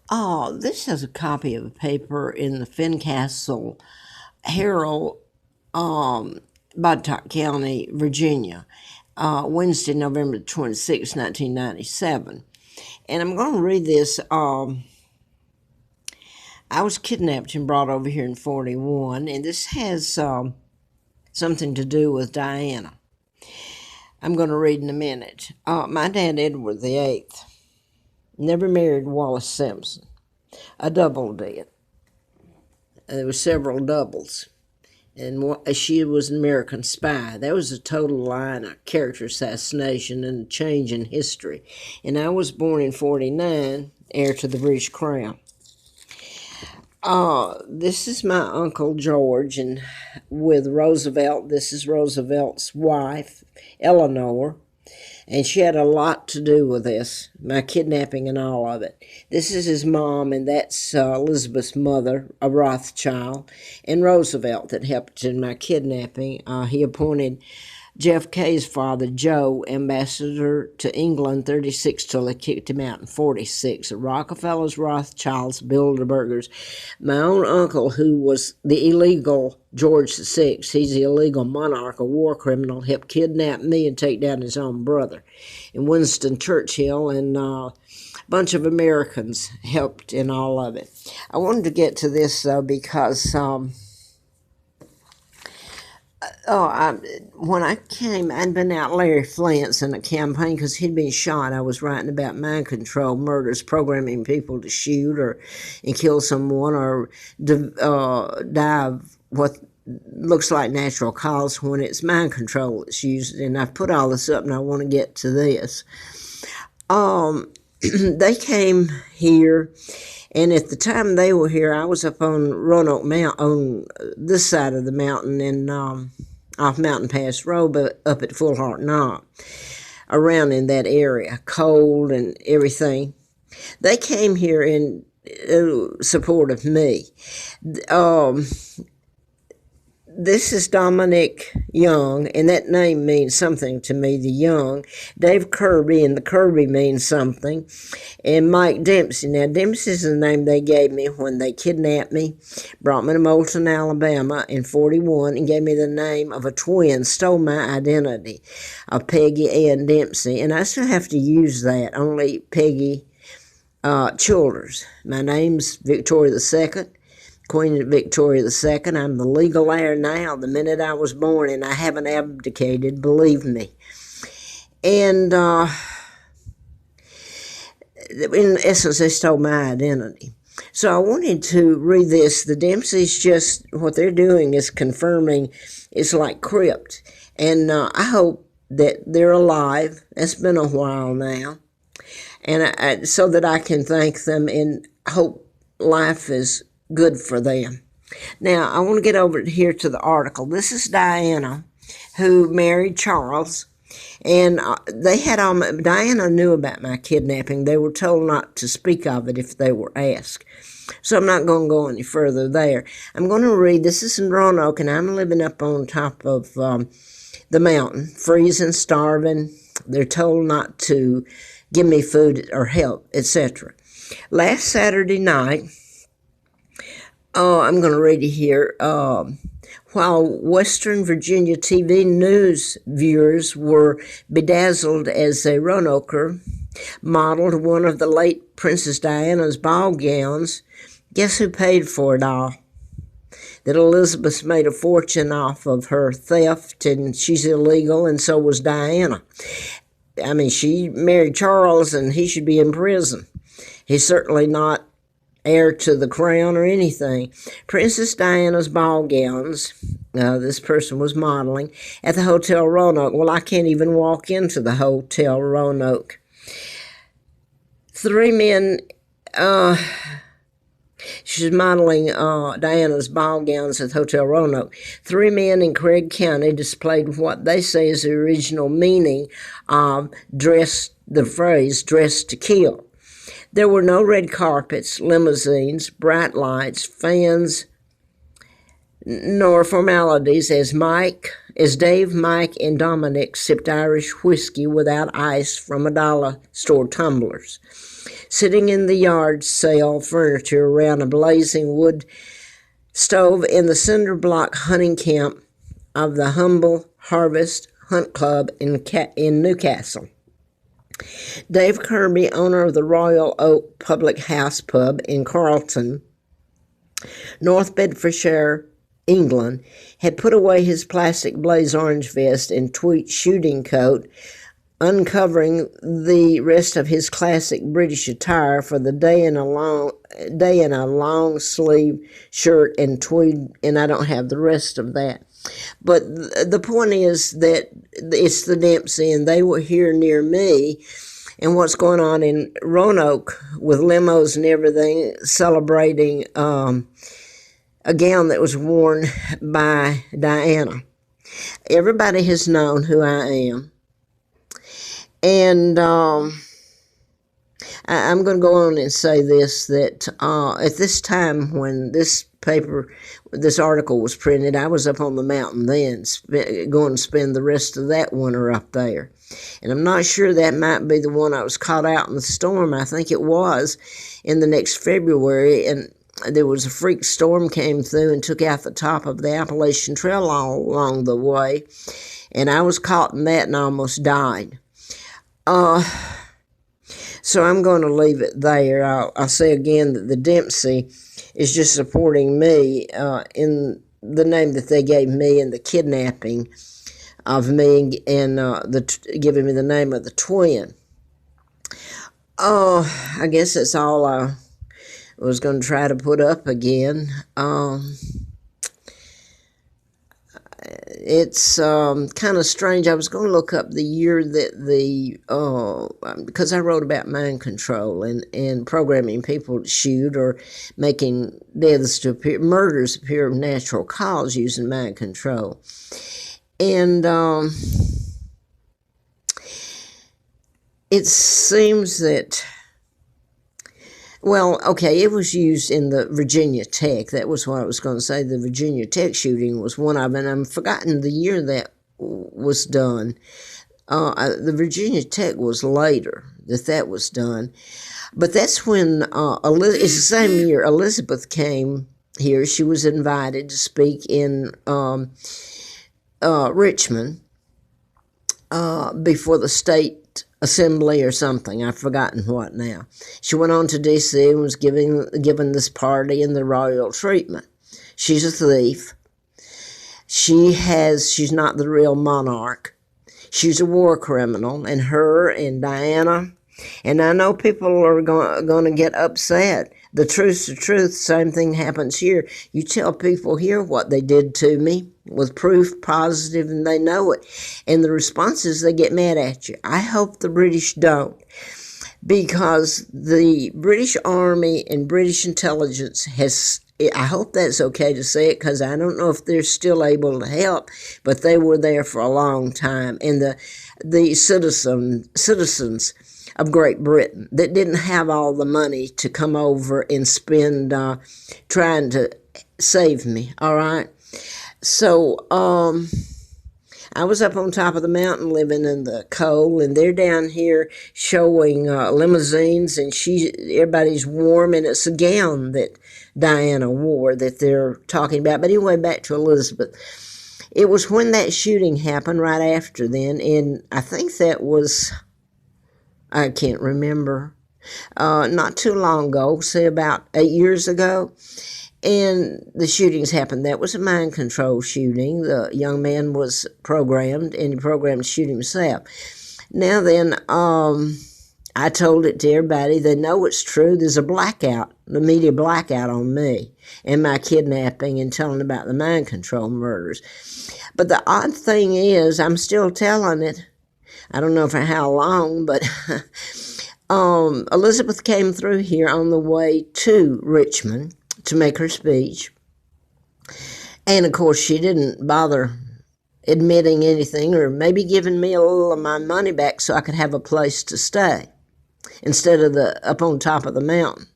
Oh, this is a copy of a paper in the Fincastle Herald, Botetourt County, Virginia, Wednesday, November 26, 1997. And I'm going to read this. I was kidnapped and brought over here in 41, and this has something to do with Diana. I'm going to read in a minute. My dad, Edward VIII, never married Wallace Simpson. A double did. There were several doubles. And she was an American spy. That was a total lie and a character assassination and a change in history. And I was born in 49, heir to the British Crown. This is my Uncle George, and with Roosevelt, this is Roosevelt's wife, Eleanor, and she had a lot to do with this, my kidnapping and all of it. This is his mom, and that's Elizabeth's mother, a Rothschild, and Roosevelt that helped in my kidnapping. He appointed JFK's father, Joe, ambassador to England 36 till they kicked him out in 46. The Rockefellers, Rothschilds, Bilderbergers. My own uncle, who was the illegal George VI, he's the illegal monarch, a war criminal, helped kidnap me and take down his own brother. And Winston Churchill and a bunch of Americans helped in all of it. I wanted to get to this, though, because when I came, I'd been out Larry Flint's in a campaign because he'd been shot. I was writing about mind control, murders, programming people to shoot and kill someone or die of what looks like natural cause when it's mind control that's used. And I've put all this up, and I want to get to this. They came here. And at the time they were here, I was up on Roanoke Mountain, on this side of the mountain, and off Mountain Pass Road, but up at Full Heart Knob, around in that area, cold and everything. They came here in support of me. This is Dominic Young, and that name means something to me, the Young. Dave Kirby, and the Kirby means something. And Mike Dempsey. Now, Dempsey is the name they gave me when they kidnapped me, brought me to Moulton, Alabama in 41, and gave me the name of a twin, stole my identity, of Peggy Ann Dempsey. And I still have to use that, only Peggy Childers. My name's Victoria II. Queen Victoria II. I'm the legal heir now, the minute I was born, and I haven't abdicated, believe me. And in essence, they stole my identity. So I wanted to read this. The Dempseys, just what they're doing is confirming it's like crypt. And I hope that they're alive. It's been a while now. And so that I can thank them and hope life is good for them. Now, I want to get over here to the article. This is Diana, who married Charles, and Diana knew about my kidnapping. They were told not to speak of it if they were asked. So I'm not going to go any further there. I'm going to read, this is in Roanoke, and I'm living up on top of the mountain, freezing, starving. They're told not to give me food or help, etc. Last Saturday night, I'm going to read it here. While Western Virginia TV news viewers were bedazzled as a Roanoker modeled one of the late Princess Diana's ball gowns, guess who paid for it all? That Elizabeth made a fortune off of her theft, and she's illegal, and so was Diana. I mean, she married Charles, and he should be in prison. He's certainly not heir to the crown or anything. Princess Diana's ball gowns, this person was modeling, at the Hotel Roanoke. Well, I can't even walk into the Hotel Roanoke. 3 men, she's modeling Diana's ball gowns at the Hotel Roanoke. 3 men in Craig County displayed what they say is the original meaning of the phrase dressed to kill. There were no red carpets, limousines, bright lights, fans, nor formalities as Dave, Mike, and Dominic sipped Irish whiskey without ice from $1 store tumblers. sitting in the yard sale furniture around a blazing wood stove in the cinder block hunting camp of the Humble Harvest Hunt Club in Newcastle. Dave Kirby, owner of the Royal Oak Public House Pub in Carlton, North Bedfordshire, England, had put away his plastic blaze orange vest and tweed shooting coat, uncovering the rest of his classic British attire for the day in a long sleeve shirt and tweed, and I don't have the rest of that. But the point is that it's the Dempsey, and they were here near me, and what's going on in Roanoke with limos and everything, celebrating a gown that was worn by Diana. Everybody has known who I am. And I'm going to go on and say this, that at this time when this article was printed, I was up on the mountain then, going to spend the rest of that winter up there. And I'm not sure that might be the one I was caught out in the storm. I think it was in the next February, and there was a freak storm came through and took out the top of the Appalachian Trail all along the way, and I was caught in that and almost died. So I'm going to leave it there. I'll say again that the Dempsey is just supporting me in the name that they gave me in the kidnapping of me and giving me the name of the twin. I guess that's all I was going to try to put up again. It's kind of strange. I was going to look up the year that because I wrote about mind control and programming people to shoot or making murders appear of natural cause using mind control. And it seems that, well, okay, it was used in the Virginia Tech. That was what I was going to say. The Virginia Tech shooting was one of them, and I've forgotten the year that was done. The Virginia Tech was later that was done. But that's when, it's the same year Elizabeth came here. She was invited to speak in Richmond before the state assembly or something. I've forgotten what now. She went on to D.C. and was given this party and the royal treatment. She's a thief. She's not the real monarch. She's a war criminal, and her and Diana, and I know people are going to get upset. The truth's the truth. Same thing happens here. You tell people here what they did to me with proof positive, and they know it. And the response is they get mad at you. I hope the British don't, because the British Army and British intelligence I hope that's okay to say it, because I don't know if they're still able to help, but they were there for a long time. And the citizens of Great Britain that didn't have all the money to come over and spend trying to save me, all right? So I was up on top of the mountain living in the cold, and they're down here showing limousines, and everybody's warm, and it's a gown that Diana wore that they're talking about. But anyway, back to Elizabeth. It was when that shooting happened right after then, and I think that was, I can't remember, not too long ago, say about 8 years ago. And the shootings happened. That was a mind control shooting. The young man was programmed, and he programmed to shoot himself. Now then, I told it to everybody. They know it's true. There's a blackout, the media blackout on me and my kidnapping and telling about the mind control murders. But the odd thing is, I'm still telling it. I don't know for how long, but Elizabeth came through here on the way to Richmond to make her speech. And, of course, she didn't bother admitting anything or maybe giving me a little of my money back so I could have a place to stay instead of up on top of the mountain.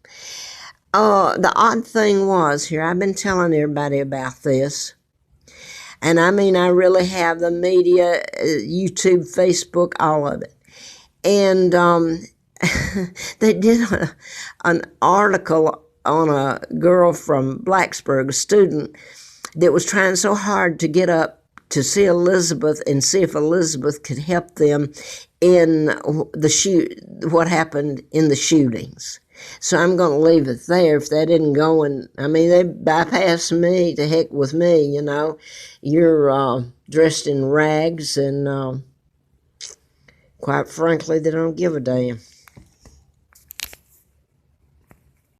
The odd thing was here, I've been telling everybody about this, and I mean I really have the media, YouTube, Facebook, all of it. And they did an article on a girl from Blacksburg, a student that was trying so hard to get up to see Elizabeth and see if Elizabeth could help them in what happened in the shootings. So I'm going to leave it there. If that didn't go, and I mean, they bypassed me. To heck with me, you know. You're dressed in rags, and quite frankly, they don't give a damn.